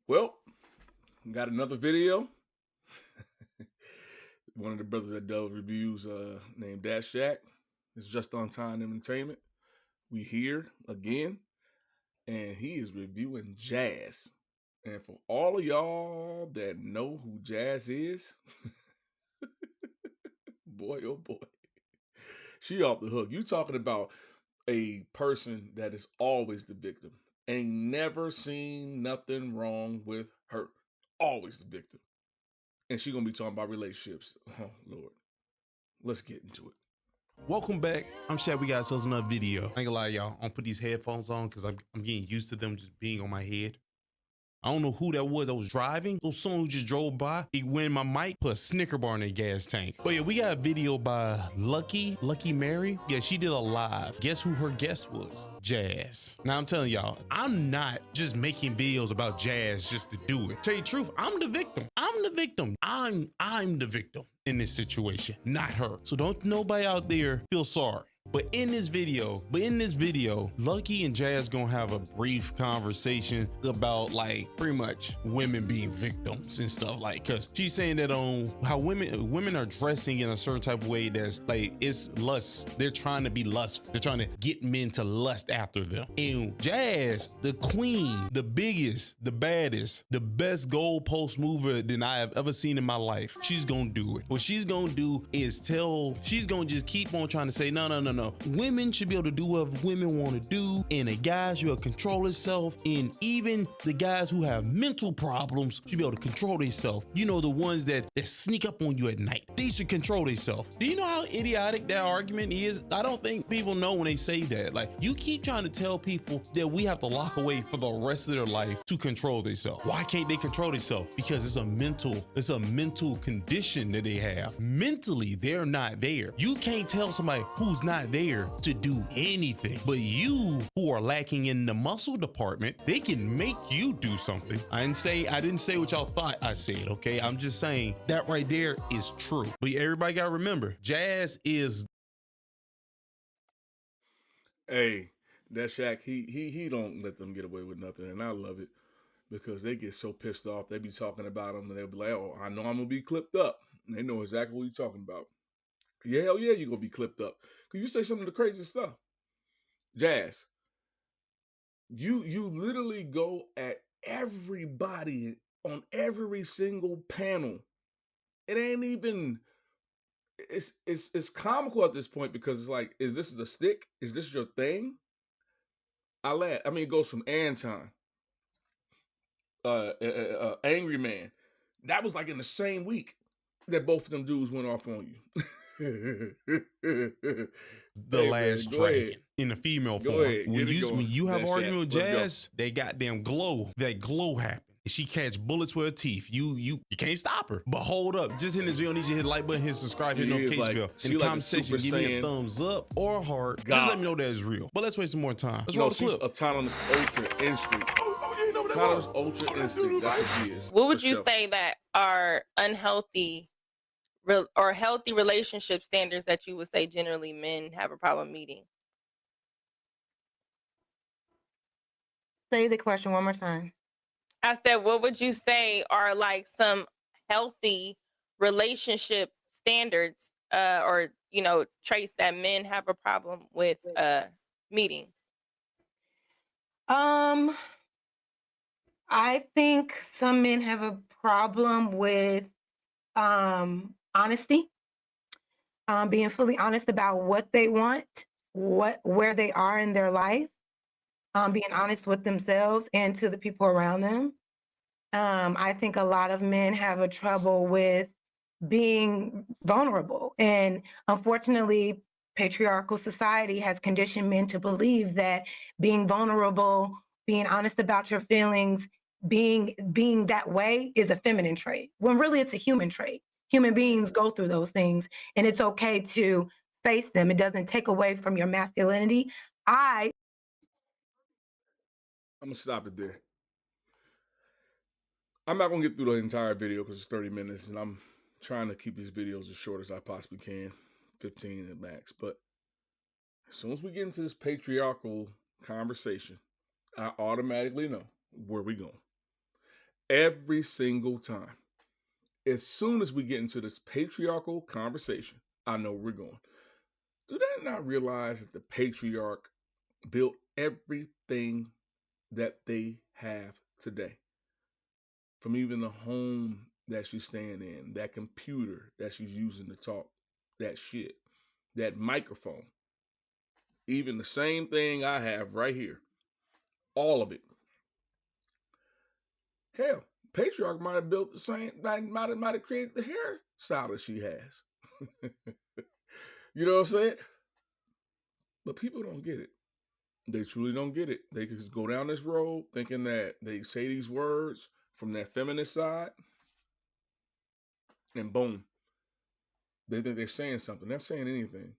Well, got another video. One of the brothers that does reviews named DatShaq. It's Just On Time Entertainment. We here again, and he is reviewing Jazz. And for all of y'all that know who Jazz is, boy, oh boy, she off the hook. You talking about a person that is always the victim. Ain't never seen nothing wrong with her. Always the victim. And she gonna be talking about relationships. Oh Lord. Let's get into it. Welcome back. I'm Shaq. We got ourselves another video. I ain't gonna lie, y'all. I'm gonna put these headphones on because I'm getting used to them just being on my head. I don't know who that was driving. So someone who just drove by, he went in my mic, put a Snicker bar in their gas tank. But yeah, we got a video by Lucky Mary. Yeah, she did a live. Guess who her guest was? Jazz. Now I'm telling y'all, I'm not just making videos about Jazz just to do it. Tell you the truth, I'm the victim. I'm the victim. I'm the victim in this situation, not her. So don't nobody out there feel sorry. But in this video, Lucky and Jazz gonna have a brief conversation about like pretty much women being victims and stuff, like, cause she's saying that on how women are dressing in a certain type of way that's like it's lust. They're trying to be lust. They're trying to get men to lust after them. And Jazz, the queen, the biggest, the baddest, the best goalpost mover than I have ever seen in my life. She's gonna do it. What she's gonna do is she's gonna just keep on trying to say no. Women should be able to do what women want to do, and a guy should be able to control himself, and even the guys who have mental problems should be able to control themselves. You know, the ones that sneak up on you at night. They should control themselves. Do you know how idiotic that argument is? I don't think people know when they say that. Like, you keep trying to tell people that we have to lock away for the rest of their life to control themselves. Why can't they control themselves? Because it's a mental condition that they have. Mentally, they're not there. You can't tell somebody who's not there to do anything, but you who are lacking in the muscle department, they can make you do something. I didn't say what y'all thought I said, okay? I'm just saying that right there is true. But everybody gotta remember, Jazz is. Hey, DatShaq, he don't let them get away with nothing, and I love it because they get so pissed off. They be talking about him, and they'll be like, "Oh, I know I'm gonna be clipped up." And they know exactly what you're talking about. Yeah, hell yeah, you're gonna be clipped up. Cause you say some of the crazy stuff. Jazz, you literally go at everybody on every single panel. It ain't even it's comical at this point because it's like, is this the stick? Is this your thing? I laugh. I mean, it goes from Anton, Angry Man. That was like in the same week that both of them dudes went off on you. The hey, last man, dragon in the female form. When you have an argument with Jazz, they goddamn glow. That glow happen. She catch bullets with her teeth. You can't stop her. But hold up, just hit this video. I need you to hit the like button, hit subscribe, hit notification bell. In the comment section, give me a thumbs up or heart. Just let me know that it's real. But let's waste some more time. Let's roll the clip. Autonomous Ultra Instinct. Autonomous Ultra Instinct. That's what she is. What would you say that are unhealthy or healthy relationship standards that you would say generally men have a problem meeting? Say the question one more time. I said, what would you say are like some healthy relationship standards or, you know, traits that men have a problem with meeting? I think some men have a problem with honesty, being fully honest about what they want, where they are in their life, being honest with themselves and to the people around them. I think a lot of men have a trouble with being vulnerable. And unfortunately, patriarchal society has conditioned men to believe that being vulnerable, being honest about your feelings, being that way is a feminine trait, when really it's a human trait. Human beings go through those things, and it's okay to face them. It doesn't take away from your masculinity. I'm gonna stop it there. I'm not gonna get through the entire video because it's 30 minutes, and I'm trying to keep these videos as short as I possibly can, 15 at max. But as soon as we get into this patriarchal conversation, I automatically know where we're going. Every single time. As soon as we get into this patriarchal conversation, I know where we're going. Do they not realize that the patriarch built everything that they have today? From even the home that she's staying in, that computer that she's using to talk, that shit, that microphone, even the same thing I have right here, all of it. Hell, patriarch might have built the same, might have created the hairstyle that she has. You know what I'm saying? But people don't get it. They truly don't get it. They just go down this road thinking that they say these words from that feminist side, and boom, they think they're saying something. They're not saying anything.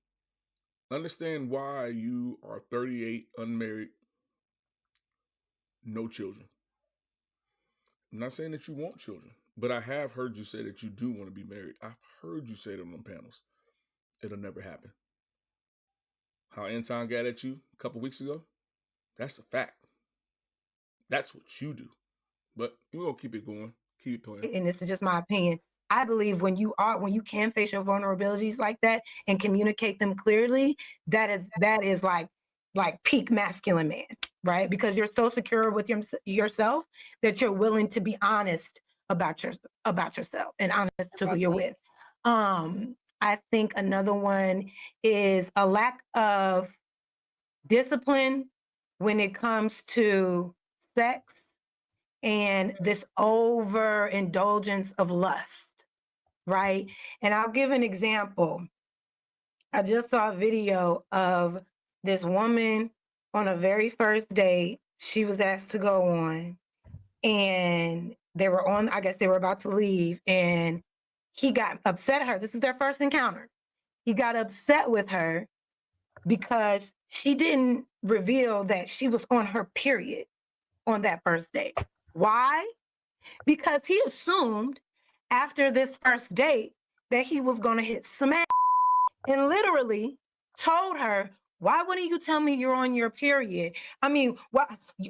Understand why you are 38, unmarried, no children. I'm not saying that you want children, but I have heard you say that you do want to be married. I've heard you say that on panels. It'll never happen. How Anton got at you a couple weeks ago, that's a fact. That's what you do. But we're going to keep it going. Keep it playing. And this is just my opinion. I believe when you can face your vulnerabilities like that and communicate them clearly, that is like peak masculine man, right? Because you're so secure with yourself that you're willing to be honest about yourself and honest to who you're with. I think another one is a lack of discipline when it comes to sex and this overindulgence of lust, right? And I'll give an example. I just saw a video of this woman on a very first date. She was asked to go on, and I guess they were about to leave, and he got upset at her. This is their first encounter. He got upset with her because she didn't reveal that she was on her period on that first date. Why? Because he assumed after this first date that he was going to hit some ass, and literally told her, why wouldn't you tell me you're on your period? I mean,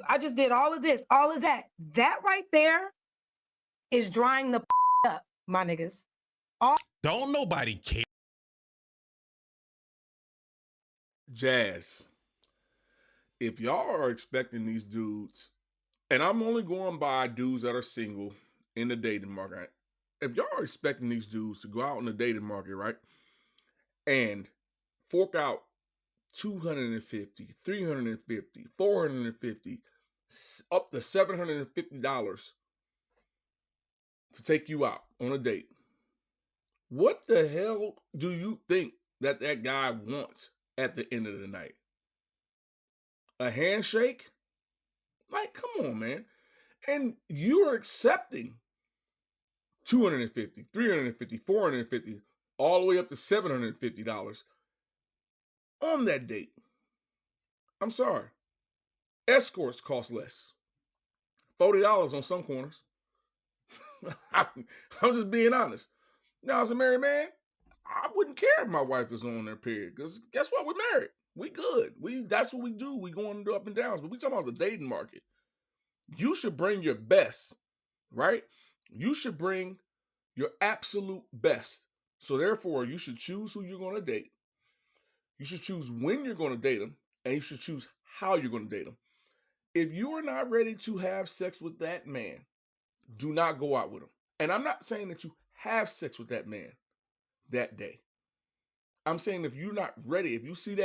I just did all of this, all of that. That right there is drying the up, my niggas. Don't nobody care. Jazz, if y'all are expecting these dudes, and I'm only going by dudes that are single in the dating market, if y'all are expecting these dudes to go out in the dating market, right, and fork out $250, $350, $450, up to $750 to take you out on a date, what the hell do you think that guy wants at the end of the night? A handshake? Like, come on, man. And you're accepting $250, $350, $450, all the way up to $750 on that date. I'm sorry. Escorts cost less. $40 on some corners. I'm just being honest. Now, as a married man, I wouldn't care if my wife is on their period, because guess what? We're married. We good. That's what we do. We going up and downs. But we talking about the dating market. You should bring your best, right? You should bring your absolute best. So therefore, you should choose who you're going to date. You should choose when you're going to date them, and you should choose how you're going to date them. If you are not ready to have sex with that man, do not go out with him. And I'm not saying that you have sex with that man that day. I'm saying if you're not ready, if you see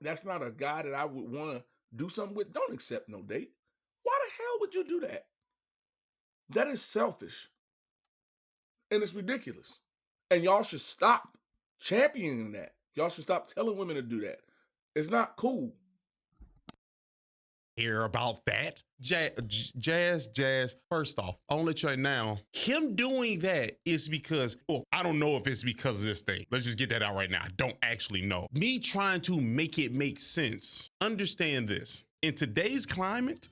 that's not a guy that I would want to do something with, don't accept no date. Why the hell would you do that? That is selfish. And it's ridiculous. And y'all should stop championing that. Y'all should stop telling women to do that. It's not cool. Hear about that? Jazz, first off, I'll let you know now, him doing that is because, I don't know if it's because of this thing. Let's just get that out right now. I don't actually know. Me trying to make it make sense. Understand this. In today's climate,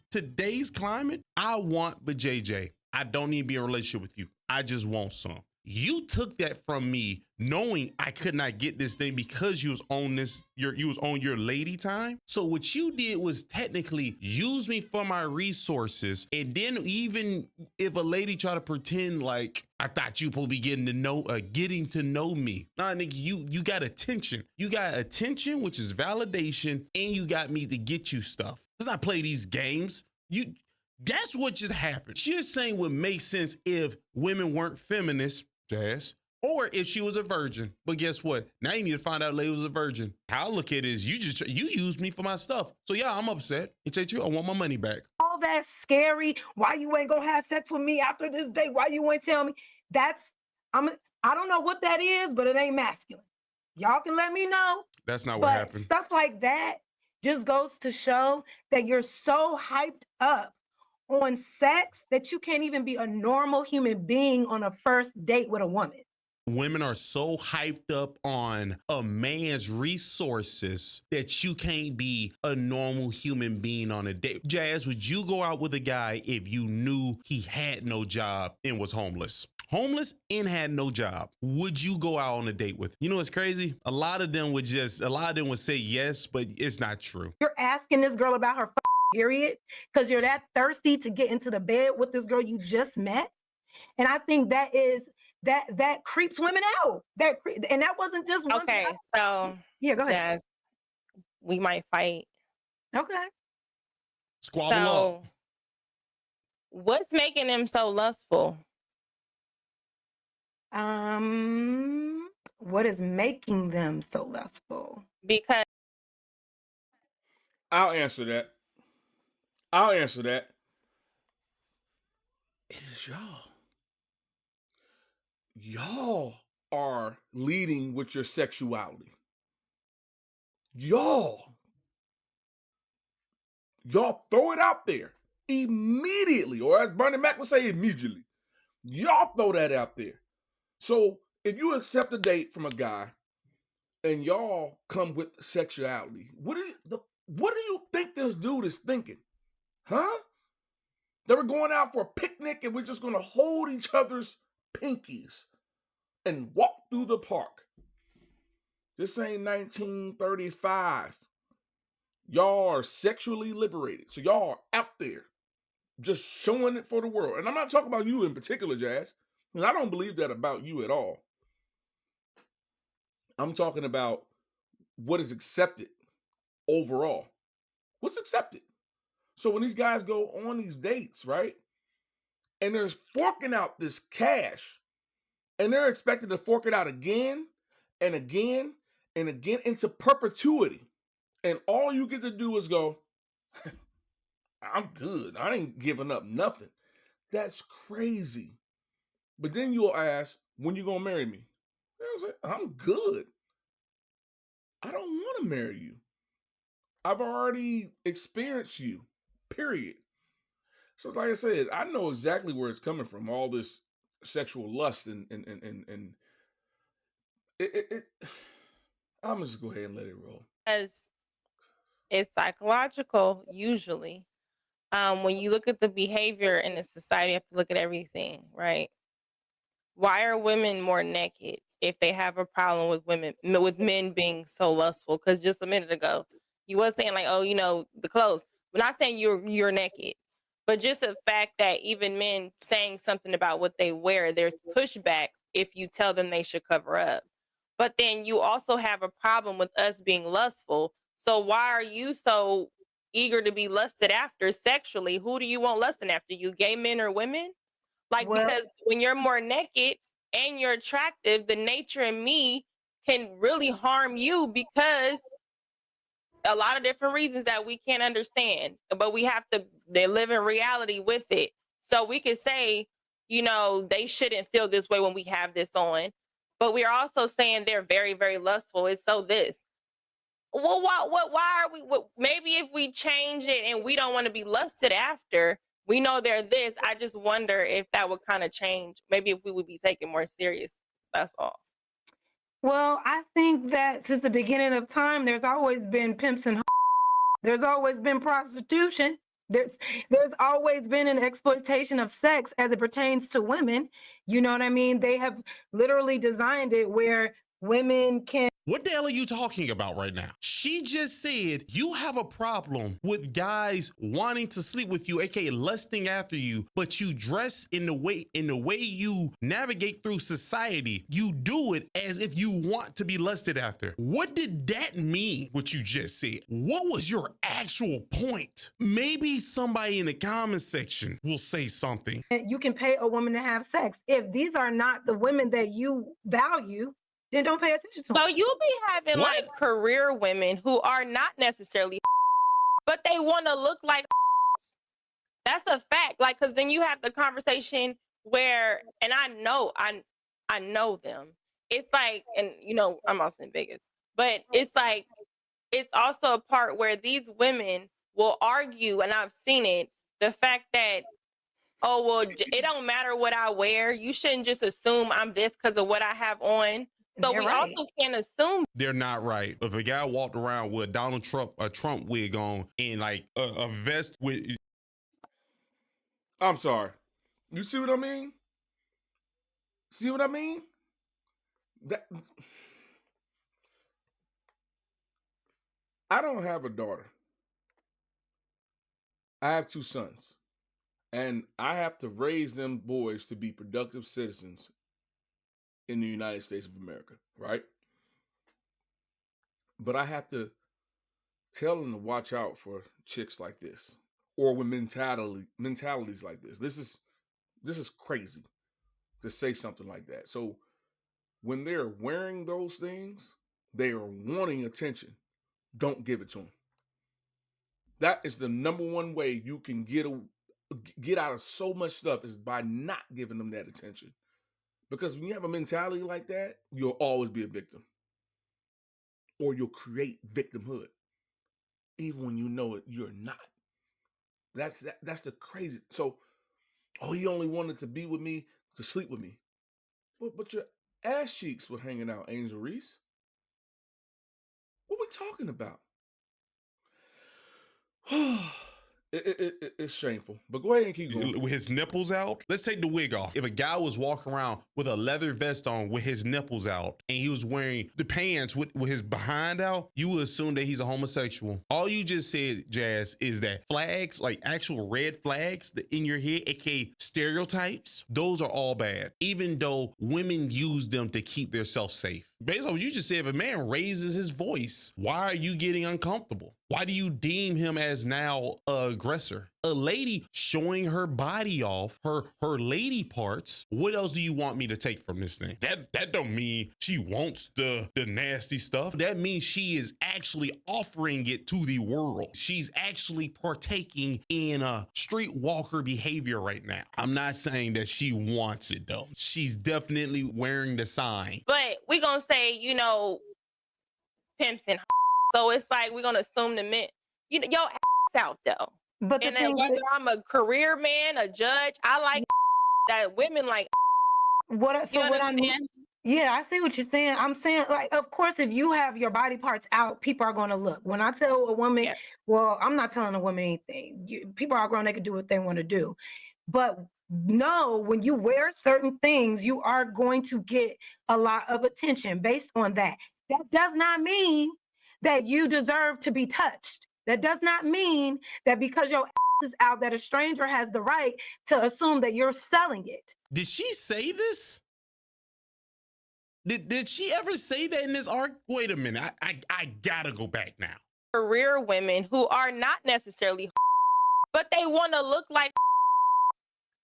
I want the JJ. I don't need to be in a relationship with you. I just want some. You took that from me knowing I could not get this thing because you was on you was on your lady time. So what you did was technically use me for my resources. And then even if a lady try to pretend like I thought you supposed to be getting to know me. Nah, nigga, you got attention. You got attention, which is validation, and you got me to get you stuff. Let's not play these games. That's what just happened. She's saying would make sense if women weren't feminists, Jazz, or if she was a virgin. But guess what? Now you need to find out lady was a virgin. How I look at it is you used me for my stuff. So yeah, I'm upset. I want my money back. All that scary. Why you ain't gonna have sex with me after this date? Why you ain't tell me? I don't know what that is, but it ain't masculine. Y'all can let me know. That's not what happened. Stuff like that just goes to show that you're so hyped up on sex that you can't even be a normal human being on a first date with a woman. Women are so hyped up on a man's resources that you can't be a normal human being on a date. Jazz, would you go out with a guy if you knew he had no job and was homeless? Homeless and had no job. Would you go out on a date with? You know what's crazy? A lot of them would say yes, but it's not true. You're asking this girl about her period because you're that thirsty to get into the bed with this girl you just met. And I think that creeps women out. And that wasn't just one. Okay, so yeah, go ahead. Jazz, we might fight. Okay. Squabble up. What's making them so lustful? What is making them so lustful? Because I'll answer that. It is y'all. Y'all are leading with your sexuality. Y'all throw it out there immediately, or as Bernie Mac would say, immediately. Y'all throw that out there. So if you accept a date from a guy and y'all come with sexuality, what do you think this dude is thinking? Huh? That we're going out for a picnic and we're just going to hold each other's pinkies and walk through the park. This ain't 1935. Y'all are sexually liberated. So y'all are out there just showing it for the world. And I'm not talking about you in particular, Jazz, because I don't believe that about you at all. I'm talking about what is accepted overall. What's accepted? So when these guys go on these dates, right, and they're forking out this cash, and they're expected to fork it out again and again and again into perpetuity, and all you get to do is go, I'm good. I ain't giving up nothing. That's crazy. But then you'll ask, when you gonna marry me? I'm good. I don't want to marry you. I've already experienced you, period. So like I said, I know exactly where it's coming from, all this sexual lust and I'm just go ahead and let it roll. Because it's psychological, usually. When you look at the behavior in the society, you have to look at everything, right? Why are women more naked if they have a problem with men being so lustful? Because just a minute ago, you was saying like, oh, the clothes. We're not saying you're naked, but just the fact that even men saying something about what they wear, there's pushback if you tell them they should cover up. But then you also have a problem with us being lustful. So why are you so eager to be lusted after sexually? Who do you want lusting after you? Gay men or women? Because when you're more naked and you're attractive, the nature in me can really harm you because a lot of different reasons that we can't understand, but we have to live in reality with it. So we could say, they shouldn't feel this way when we have this on, but we're also saying they're very, very lustful. It's so this. Well, why are we? Maybe if we change it and we don't want to be lusted after, we know they're this. I just wonder if that would kind of change. Maybe if we would be taken more serious. That's all. Well, I think that since the beginning of time, there's always been pimps and there's always been prostitution. There's there's always been an exploitation of sex as it pertains to women. You know what I mean? They have literally designed it where women can. What the hell are you talking about right now? She just said you have a problem with guys wanting to sleep with you, aka lusting after you, but you dress in the way you navigate through society. You do it as if you want to be lusted after. What did that mean? What you just said? What was your actual point? Maybe somebody in the comment section will say something. You can pay a woman to have sex. If these are not the women that you value, then don't pay attention to them. So you'll be having What? like career women who are not necessarily, but they want to look like. That's a fact. Like, because then you have the conversation where, and I know them. It's like, and you know, I'm also in Vegas, but it's like, it's also a part where these women will argue, and I've seen it. The fact that, oh well, it don't matter what I wear. You shouldn't just assume I'm this because of what I have on. So They're we right. also can't assume. They're not right. If a guy walked around with a Trump wig on and like a vest with. I'm sorry. You see what I mean? See what I mean? That I don't have a daughter. I have 2 sons. And I have to raise them boys to be productive citizens in the United States of America, right? But I have to tell them to watch out for chicks like this or with mentalities like this. This is crazy to say something like that. So when they're wearing those things, they are wanting attention. Don't give it to them. That is the number one way you can get out of so much stuff is by not giving them that attention. Because when you have a mentality like that, you'll always be a victim. Or you'll create victimhood. Even when you know it, you're not. That's the crazy. So, oh, he only wanted to be with me, to sleep with me. But your ass cheeks were hanging out, Angel Reese. What we talking about? It's shameful, but go ahead and keep going. With his nipples out. Let's take the wig off. If a guy was walking around with a leather vest on with his nipples out and he was wearing the pants with his behind out, you would assume that he's a homosexual. All you just said, Jazz, is that flags, like actual red flags in your head, aka stereotypes, those are all bad, even though women use them to keep themselves safe. Based on what you just said, if a man raises his voice, why are you getting uncomfortable? Why do you deem him as now an aggressor? A lady showing her body off, her lady parts. What else do you want me to take from this thing? That don't mean she wants the nasty stuff. That means she is actually offering it to the world. She's actually partaking in a streetwalker behavior right now. I'm not saying that she wants it though. She's definitely wearing the sign. But we're gonna say, you know, pimps and so it's like we're gonna assume the men, you know, your ass out though. But the And then thing whether is, I'm a career man, a judge, I like that women like. what You know what I I'm mean? saying? Yeah, I see what you're saying. I'm saying, like, of course, if you have your body parts out, people are going to look. When I tell a woman, Yeah. well, I'm not telling a woman anything. People are grown; they can do what they want to do. But no, when you wear certain things, you are going to get a lot of attention based on that. That does not mean that you deserve to be touched. That does not mean that because your ass is out, that a stranger has the right to assume that you're selling it. Did she say this? Did she ever say that in this arc? Wait a minute. I gotta go back now. Career women who are not necessarily, but they want to look like.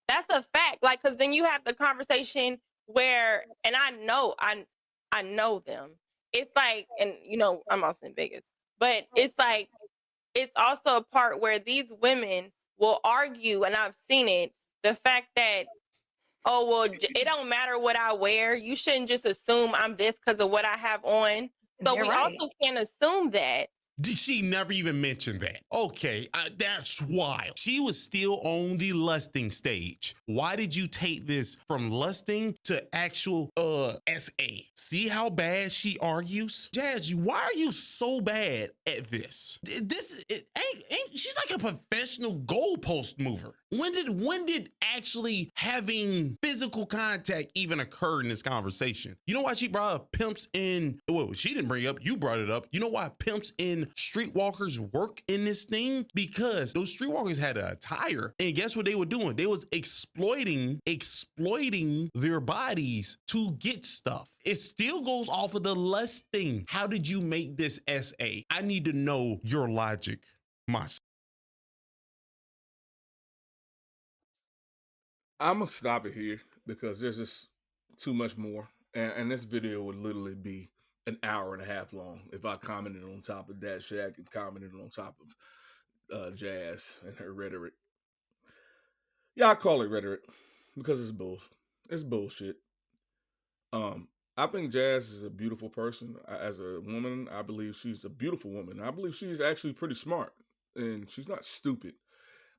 That's a fact. Like, because then you have the conversation where, and I know them. It's like, and you know, I'm also in Vegas, but it's like, it's also a part where these women will argue, and I've seen it. The fact that, oh well, it don't matter what I wear. You shouldn't just assume I'm this because of what I have on. So You're we right. also can't assume that. Did she never even mention that? Okay, that's wild. She was still on the lusting stage. Why did you take this from lusting to to actual SA. See how bad she argues? Jazz, why are you so bad at this? Ain't she's like a professional goalpost mover. When did actually having physical contact even occur in this conversation? You know why she brought up pimps in, well, she didn't bring it up, you brought it up. You know why pimps in streetwalkers work in this thing? Because those streetwalkers had a attire, and guess what they were doing? They was exploiting their bodies to get stuff. It still goes off of the lust thing. How did you make this SA? I need to know your logic, myself. I'm gonna stop it here because there's just too much more, and this video would literally be an hour and a half long if I commented on top of DatShaq and commented on top of Jazz and her rhetoric. Yeah, I call it rhetoric because it's bullshit. I think Jazz is a beautiful person. As a woman, I believe she's a beautiful woman. I believe she's actually pretty smart, and she's not stupid.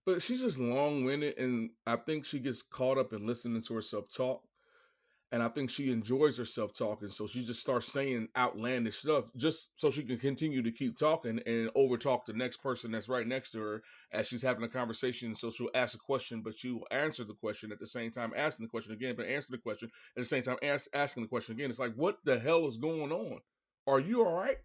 But she's just long-winded, and I think she gets caught up in listening to herself talk. And I think she enjoys herself talking, so she just starts saying outlandish stuff just so she can continue to keep talking and overtalk the next person that's right next to her as she's having a conversation. So she'll ask a question, but she will answer the question at the same time, asking the question again, but answering the question at the same time, asking the question again. It's like, what the hell is going on? Are you all right?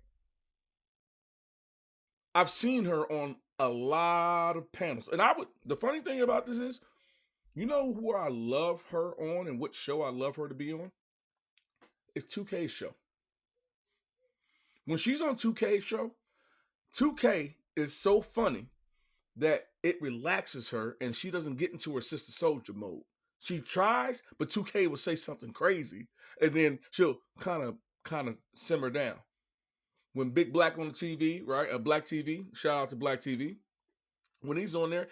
I've seen her on a lot of panels. And the funny thing about this is, you know who I love her on and what show I love her to be on? It's 2K's show. When she's on 2K's show, 2K is so funny that it relaxes her and she doesn't get into her sister soldier mode. She tries, but 2K will say something crazy and then she'll kind of simmer down. When Big Black on the TV, right? Black TV, shout out to Black TV. When he's on there,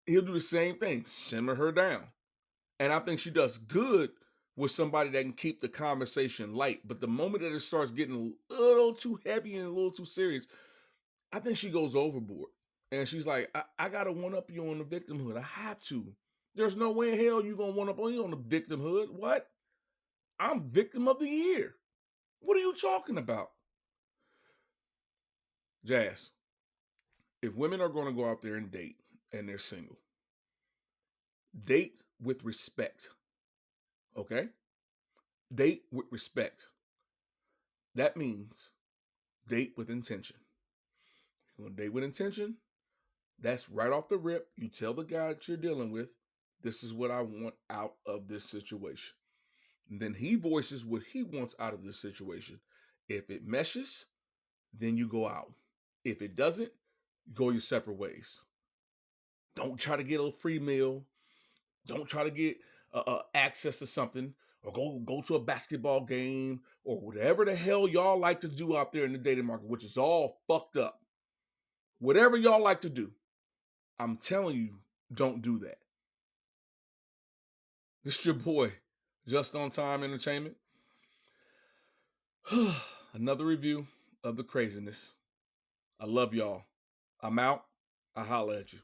he'll do the same thing, simmer her down. And I think she does good with somebody that can keep the conversation light. But the moment that it starts getting a little too heavy and a little too serious, I think she goes overboard. And she's like, I got to one-up you on the victimhood. I have to. There's no way in hell you're going to one-up on you on the victimhood. What? I'm victim of the year. What are you talking about? Jazz, if women are going to go out there and date and they're single, date with respect. Okay? Date with respect. That means date with intention. You're going to date with intention. That's right off the rip. You tell the guy that you're dealing with, this is what I want out of this situation. And then he voices what he wants out of this situation. If it meshes, then you go out. If it doesn't, go your separate ways. Don't try to get a free meal. Don't try to get access to something or go to a basketball game or whatever the hell y'all like to do out there in the dating market, which is all fucked up. Whatever y'all like to do, I'm telling you, don't do that. This is your boy, Just On Time Entertainment. Another review of the craziness. I love y'all. I'm out. I holla at you.